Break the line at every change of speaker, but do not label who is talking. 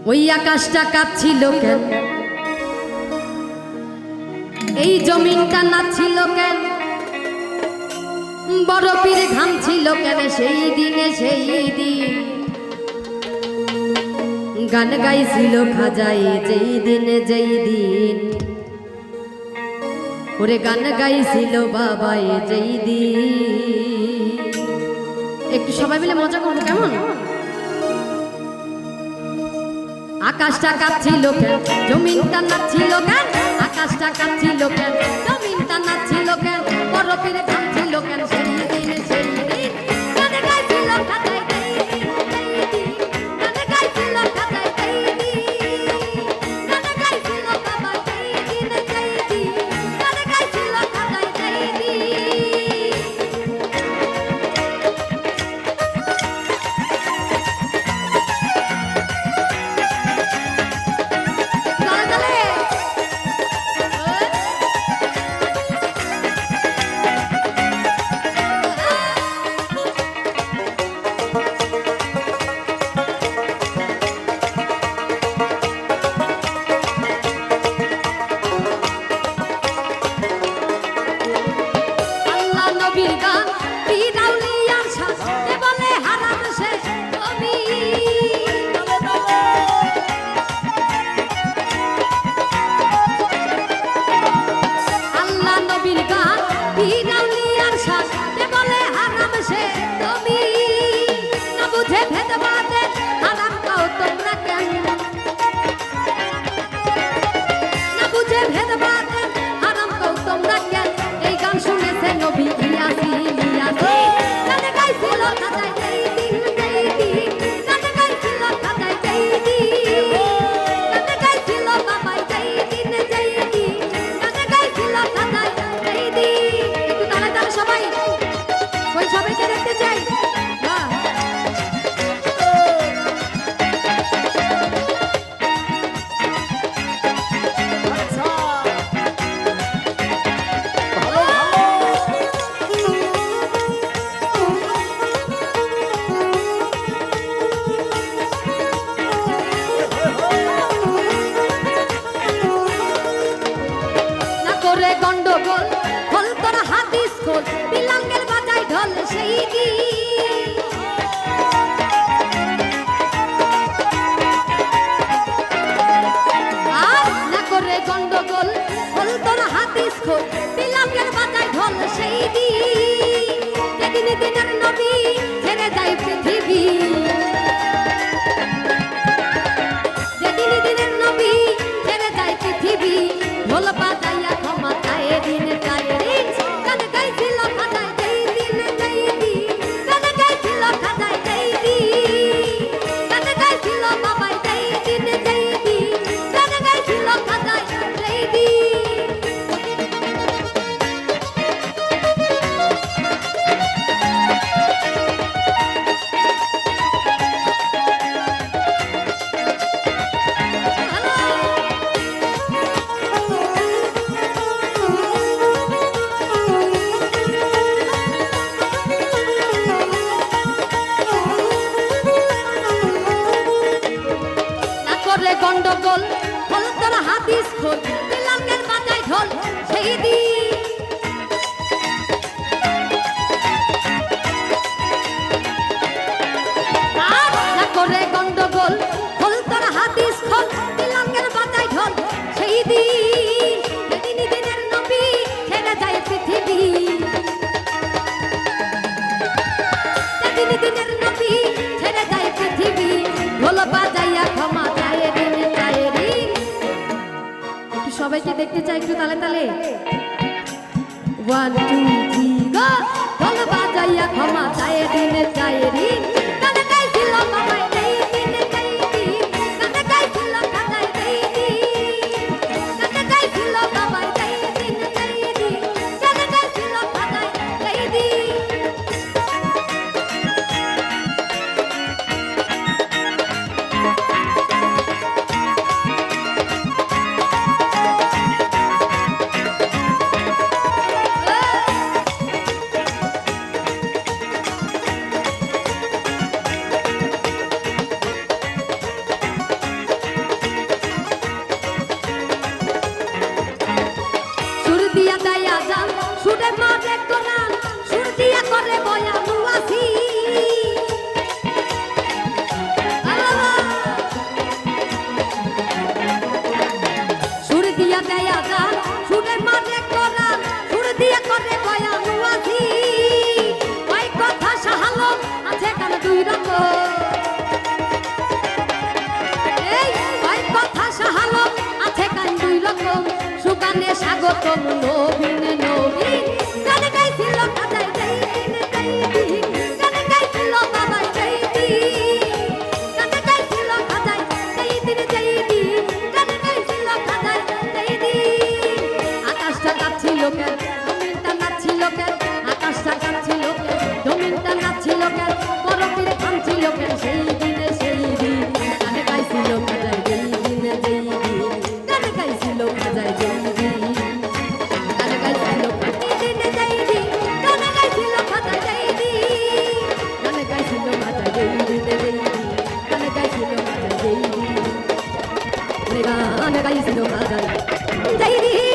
ওই আকাশটা কাঁপছিল কেন, এই জমিনটা নাচছিল কেন, বরফের ঘাম ছিল কেন সেই দিনে সেই দিন গান গাইছিল খাজাই যেই দিনে যেই দিন, ওরে গান গাইছিল বাবাই যেই দিন। একটু সবাই মিলে মজা করবো কেমন? আকাশটা কাঁপছিল কেন, জমিনটা নাচছিল কেন, আকাশটা কাঁপছিল কেন, জমিনটা নাচছিল কেন, বরফের ঘাম ছিল কেন সেই দিনে সেই দিন গান গাইছিল খাজাই যেই দিন যেই দিন, গান গাইছিল খাজাই যেই দিন, গান গাইছিল বাবা যেই দিনে যেই দিন, গান গাইছিল খাজাই যেই দিন। গন্ডগোল হল তোর হাদিস খোল, বিলাঙ্গের বাজাই ঢোল সেই দিন, আর না করে গন্ডগোল হল তোর হাদিস খোল, বিলাঙ্গের বাজাই ঢোল সেই দিন যেদিন দিনের নবী ছেড়ে যায় পৃথিবী, যেদিন দিনের নবী ছেড়ে যায় পৃথিবী, ঢোল বাজাইয়া ক্ষমা চায় দিন চায় দিন গান গাইছিল খাজাই যেই দিন যেই দিন, গান গাইছিল খাজাই যেই দিন, গান গাইছিল বাবাই যেই দিন যেই দিন, গান গাইছিল খাজাই যেই দিন। গন্ডগোল হল তোর হাদিস খোল, বিলাঙ্গের বাজাই ঢোল সেই দিন, আর না করে গন্ডগোল হল তোর হাদিস খোল, বিলাঙ্গের বাজাই ঢোল সেই দিন যেদিন দিনের নবী ছেড়ে যায় পৃথিবী, যেদিন দিনের নবী ছেড়ে যায় পৃথিবী, ঢোল বাজাইয়া ক্ষমা চায় দিন চায় দিন। একটু সবাইকে দেখতে চাই একটু তালে তালে, 1 2 3 গো, ঢোল বাজাইয়া ক্ষমা চায় দিন চায় দিন, গান গাইছিল বাবাই যেই দিন যেই দিন, গান গাইছিল খাজাই যেই দিন, গান গাইছিল বাবাই যেই দিন যেই দিন, গান গাইছিল খাজাই যেই দিন। করে বয়ানু আছি সুর দিয়া দেয়া গান সুরে মাঝে করান সুর দিয়া করে বয়ানু আছি ওই কথা সাহালো আছে কান দুই রকম এই ওই কথা সাহালো আছে কান দুই রকম সুগানে স্বাগতম নবীন নবীন গান গাইছিল কাজাই যেই দিন গান গাইছিল বাবাই যেই দিন গান গাইছিল কাজাই যেই দিন গান গাইছিল কাজাই যেই দিন আকাশটা কাঁপছিল কেন জমিনটা নাচছিল কেন আকাশটা কাঁপছিল কেন জমিনটা নাচছিল কেন বরফের থামছিল কেন সেই দিনে সেই দিন গান গাইছিল কাজাই যেই দিন গান গাইছিল কাজাই যেই দিন গান গাইছিল কাজাই যেই দিন গান গাইছিল কাজাই যেই দিন গান গাইছিল কাজাই যেই দিন গান গাইছিল কাজাই যেই দিন গান গাইছিল কাজাই যেই দিন